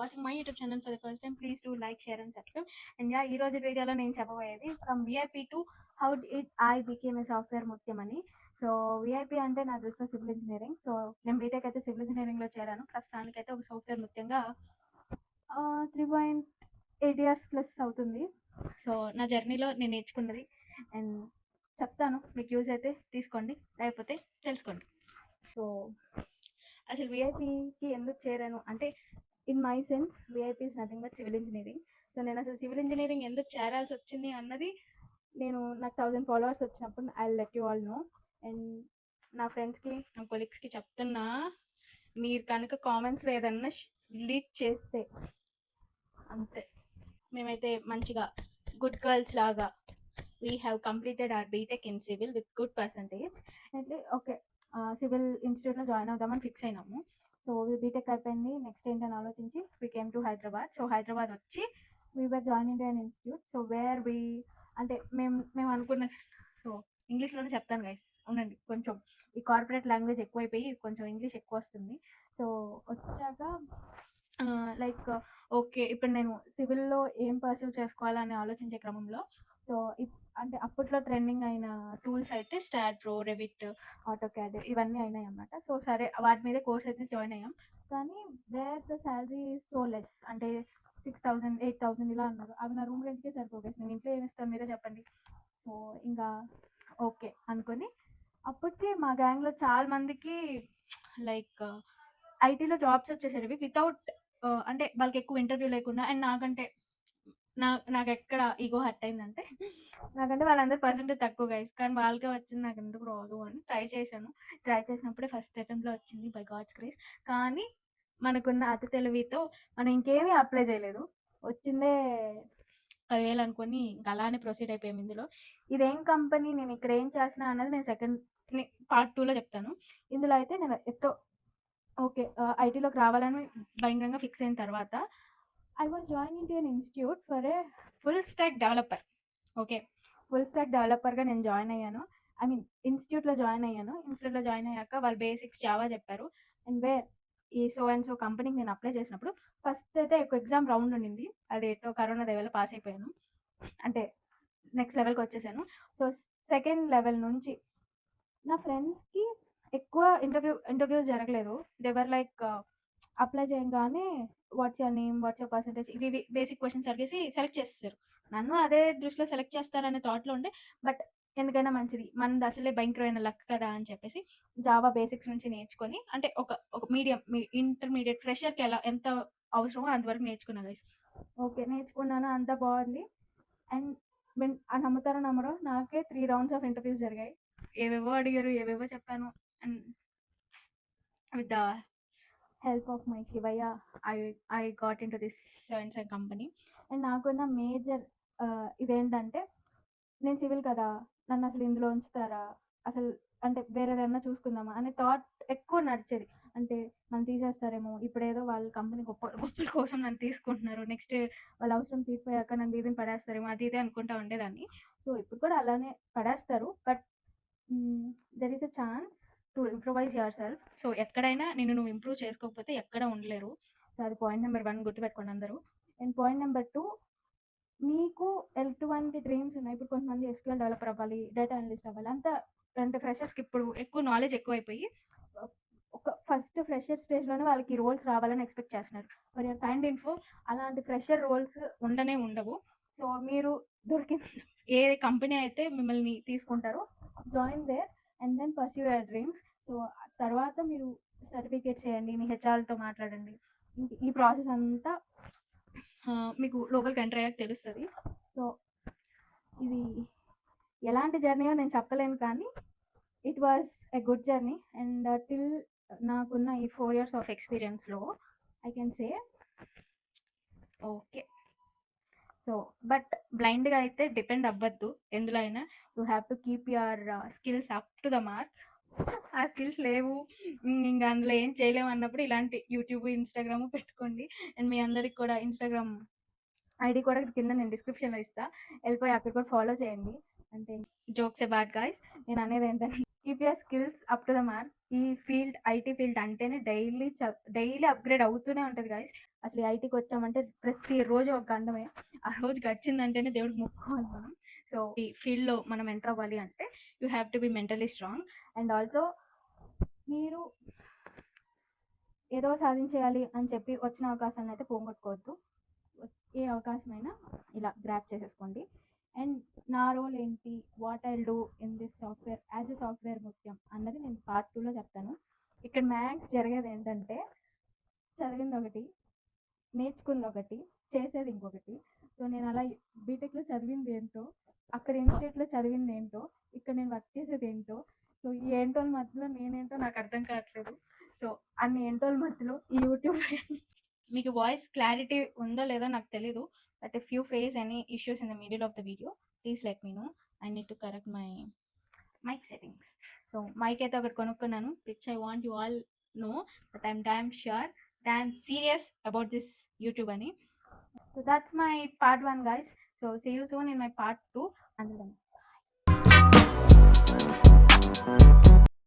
Watching my YouTube channel for the first time, please do like, share and subscribe. And ఈ రోజు వీడియోలో నేను చెప్పబోయేది from VIP to how it I became a software ముఖ్యం అని. So VIP అంటే నా దృష్టిలో సివిల్ ఇంజనీరింగ్. సో నేను బీటెక్ అయితే సివిల్ ఇంజనీరింగ్లో చేరాను. ప్రస్తుతానికైతే ఒక సాఫ్ట్వేర్ ముఖ్యంగా 3.8 years ప్లస్ అవుతుంది. సో నా జర్నీలో నేను నేర్చుకున్నది అండ్ చెప్తాను, మీకు యూజ్ అయితే తీసుకోండి, లేకపోతే తెలుసుకోండి. సో అసలు విఐపికి ఎందుకు చేరాను అంటే, in my sense VIP is nothing but civil engineering. So నేను అసలు సివిల్ ఇంజనీరింగ్ ఎందుకు చేరాల్సి వచ్చింది అన్నది నాకు 1000 followers వచ్చినప్పుడు I let you all know. And నా ఫ్రెండ్స్కి, నా కొలీగ్స్కి చెప్తున్నా, మీరు కనుక కామెంట్స్లో ఏదన్నా లీక్ చేస్తే అంతే, మేమైతే మంచిగా గుడ్ గర్ల్స్ లాగా we have completed our BTech in civil with good percentage. అయితే ఓకే, సివిల్ ఇన్స్టిట్యూట్లో జాయిన్ అవుదామని ఫిక్స్ అయినాము. సో బీటెక్ అయిపోయింది, నెక్స్ట్ ఏంటని ఆలోచించి we came to Hyderabad. So Hyderabad వచ్చి we were join in an institute. So where we అంటే మేము అనుకున్న, సో ఇంగ్లీష్లోనే చెప్తాను గైస్, ఉండండి. కొంచెం ఈ కార్పొరేట్ లాంగ్వేజ్ ఎక్కువైపోయి కొంచెం ఇంగ్లీష్ ఎక్కువ వస్తుంది. సో వచ్చాక లైక్ ఓకే, ఇప్పుడు నేను సివిల్లో ఏం పర్సీవ్ చేసుకోవాలని ఆలోచించే క్రమంలో, సో అంటే అప్పట్లో ట్రెండింగ్ అయిన టూల్స్ అయితే స్టాట్ ప్రో, రెవిట్, ఆటోక్యాడ్ ఇవన్నీ అయినాయి అన్నమాట. సో సరే, వాటి మీద కోర్స్ అయితే జాయిన్ అయ్యాం. కానీ wear the salary so less, అంటే 6,000 8,000 ఇలా అన్నారు. అవి నా రూమ్ రెంట్కే సరిపోగేసి నేను ఇంట్లో ఏమి ఇస్తాను మీరే చెప్పండి. సో ఇంకా ఓకే అనుకొని, అప్పటికే మా గ్యాంగ్లో చాలా మందికి లైక్ ఐటీలో జాబ్స్ వచ్చేసేవి వితౌట్ అంటే వాళ్ళకి ఎక్కువ ఇంటర్వ్యూ లేకుండా. అండ్ నాకంటే నాకు ఎక్కడ ఈగో హర్ట్ అయిందంటే, నాకంటే వాళ్ళందరూ పర్సెంటేజ్ తక్కువ గైస్, కానీ వాళ్ళకే వచ్చింది, నాకు ఎందుకు రాదు అని ట్రై చేసినప్పుడే ఫస్ట్ అటెంప్ట్లో వచ్చింది బై గాడ్స్ గ్రేస్. కానీ మనకున్న అతి తెలివితో మనం ఇంకేమీ అప్లై చేయలేదు, వచ్చిందే 10,000 అనుకొని ఇంకా అలానే ప్రొసీడ్ అయిపోయాం. ఇందులో ఇదేం కంపెనీ, నేను ఇక్కడ ఏం చేస్తున్నా అన్నది నేను సెకండ్ పార్ట్ 2లో చెప్తాను. ఇందులో అయితే నేను ఓకే ఐటీలోకి రావాలని భయంకరంగా ఫిక్స్ అయిన తర్వాత I was join in an institute for a full stack developer. Okay, full stack డెవలపర్గా నేను జాయిన్ అయ్యాను. ఐ మీన్ ఇన్స్టిట్యూట్లో జాయిన్ అయ్యాక వాళ్ళు బేసిక్స్ జావా చెప్పారు. అండ్ వేర్ ఈ సో అండ్ సో కంపెనీకి నేను అప్లై చేసినప్పుడు ఫస్ట్ అయితే ఒక ఎగ్జామ్ రౌండ్ ఉండింది. అది ఎటో కరోనా దయవల్ల పాస్ అయిపోయాను, అంటే నెక్స్ట్ లెవెల్కి వచ్చేసాను. సో సెకండ్ లెవెల్ నుంచి నా ఫ్రెండ్స్కి ఎక్కువ ఇంటర్వ్యూస్ జరగలేదు. దేవర్ లైక్ అప్లై చేయగానే what's your name, what's your percentage, ఇవి బేసిక్ క్వశ్చన్స్ అడిగేసి సెలెక్ట్ చేస్తారు. నన్ను అదే దృష్టిలో సెలెక్ట్ చేస్తారనే థాట్లో ఉండే, బట్ ఎందుకైనా మంచిది, మనది అసలే భయంకరమైన లక్ కదా అని చెప్పేసి జావా బేసిక్స్ నుంచి నేర్చుకొని, అంటే ఒక మీడియం ఇంటర్మీడియట్ ఫ్రెషర్కి ఎంత అవసరమో అంతవరకు నేర్చుకున్నా గైస్. ఓకే నేర్చుకున్నాను, అంతా బాగుంది. అండ్ నమ్ముతారో నమ్మరో, నాకే 3 rounds ఆఫ్ ఇంటర్వ్యూస్ జరిగాయి. ఏవేవో అడిగారు, ఏవేవో చెప్పాను. And with the help of my Shivayya I got in to this company. And నాకున్న మేజర్ ఇదేంటంటే, నేను సివిల్ కదా, నన్ను అసలు ఇందులో ఉంచుతారా, అసలు అంటే వేరేదన్నా చూసుకుందామా అనే థాట్ ఎక్కువ నడిచేది. అంటే నన్ను తీసేస్తారేమో, ఇప్పుడు ఏదో వాళ్ళ కంపెనీ గొప్పల కోసం నన్ను తీసుకుంటున్నారు, నెక్స్ట్ వాళ్ళ అవసరం తీరిపోయాక నన్ను వీధిని పడేస్తారేమో, అది ఇదే అనుకుంటా ఉండేదాన్ని. సో ఇప్పుడు కూడా అలానే పడేస్తారు, but there is a chance to improvise your self. So ఎక్కడైనా నువ్వు ఇంప్రూవ్ చేసుకోకపోతే ఎక్కడ ఉండలేరు. సో అది పాయింట్ నెంబర్ 1 గుర్తుపెట్టుకోండి అందరూ. అండ్ పాయింట్ నెంబర్ 2, మీకు ఎటువంటి డ్రీమ్స్ ఉన్నాయి. ఇప్పుడు కొంతమంది ఎస్క్యూఎల్ డెవలపర్ అవ్వాలి, డేటా అనలిస్ట్ అవ్వాలి, అంతా అంటే ఫ్రెషర్స్కి ఇప్పుడు ఎక్కువ నాలెడ్జ్ ఎక్కువైపోయి ఒక ఫస్ట్ ఫ్రెషర్ స్టేజ్లోనే వాళ్ళకి రోల్స్ రావాలని ఎక్స్పెక్ట్ చేస్తున్నారు. మరి కైండ్ ఇన్ఫో అలాంటి ఫ్రెషర్ రోల్స్ ఉండవు. సో మీరు దొరికిన ఏ కంపెనీ అయితే మిమ్మల్ని తీసుకుంటారో join there and then pursue your dreams. So తర్వాత మీరు సర్టిఫికేట్ చేయండి, మీ హెచ్ఆర్తో మాట్లాడండి, ఈ ప్రాసెస్ అంతా మీకు లోపలికి ఎంటర్ అయ్యాక తెలుస్తుంది. సో ఇది ఎలాంటి జర్నీయో నేను చెప్పలేను, కానీ it was a good journey. And till నాకున్న ఈ 4 years ఆఫ్ ఎక్స్పీరియన్స్లో I can say okay. So but బ్లైండ్గా అయితే డిపెండ్ అవ్వద్దు ఎందులో అయినా. You have to keep your skills up to the mark. ఆ స్కిల్స్ లేవు, ఇంకా అందులో ఏం చేయలేము అన్నప్పుడు ఇలాంటి యూట్యూబ్, ఇన్స్టాగ్రామ్ పెట్టుకోండి. అండ్ మీ అందరికి కూడా ఇన్స్టాగ్రామ్ ఐడి కూడా కింద నేను డిస్క్రిప్షన్లో ఇస్తా, వెళ్ళిపోయి అక్కడ కూడా ఫాలో చేయండి. అంటే జోక్స్ అబౌట్ గైస్, నేను అనేది ఏంటంటే keep your skills up to the mark. ఈ ఫీల్డ్ ఐటీ ఫీల్డ్ అంటేనే డైలీ అప్గ్రేడ్ అవుతూనే ఉంటుంది గాయస్. అసలు ఈ ఐటీకి వచ్చామంటే ప్రతిరోజు ఒక గండమే. ఆ రోజు గడిచిందంటేనే దేవుడికి మొక్కుకోవాలి మనం. సో ఈ ఫీల్డ్లో మనం ఎంటర్ అవ్వాలి అంటే you have to be mentally strong. And also మీరు ఏదో సాధించేయాలి అని చెప్పి వచ్చిన అవకాశాన్ని అయితే పోగొట్టుకోవద్దు. ఏ అవకాశమైనా ఇలా గ్రాప్ చేసేసుకోండి. అండ్ నా రోల్ ఏంటి, what I do in this software as a software ముఖ్యం అన్నది నేను పార్ట్ 2లో చెప్తాను. ఇక్కడ మ్యాథ్స్ జరిగేది ఏంటంటే చదివింది ఒకటి, నేర్చుకుంది ఒకటి, చేసేది ఇంకొకటి. సో నేను అలా బీటెక్లో చదివింది ఏంటో, అక్కడ ఇన్స్టిట్యూట్లో చదివింది ఏంటో, ఇక్కడ నేను వర్క్ చేసేది ఏంటో, సో ఈ ఏంటోల మధ్యలో నేనేంటో నాకు అర్థం కావట్లేదు. సో అన్ని ఏంటోల మధ్యలో ఈ యూట్యూబ్ మీకు వాయిస్ క్లారిటీ ఉందో లేదో నాకు తెలీదు. But if you face any issues in the middle of the video please let me know. I need to correct my mic settings. So mic అయితే ఒకటి కొనుక్కున్నాను which I want you all know that I'm damn sure, damn serious about this YouTube అని. So that's my part 1 guys. So see you soon in my part 2. Until then.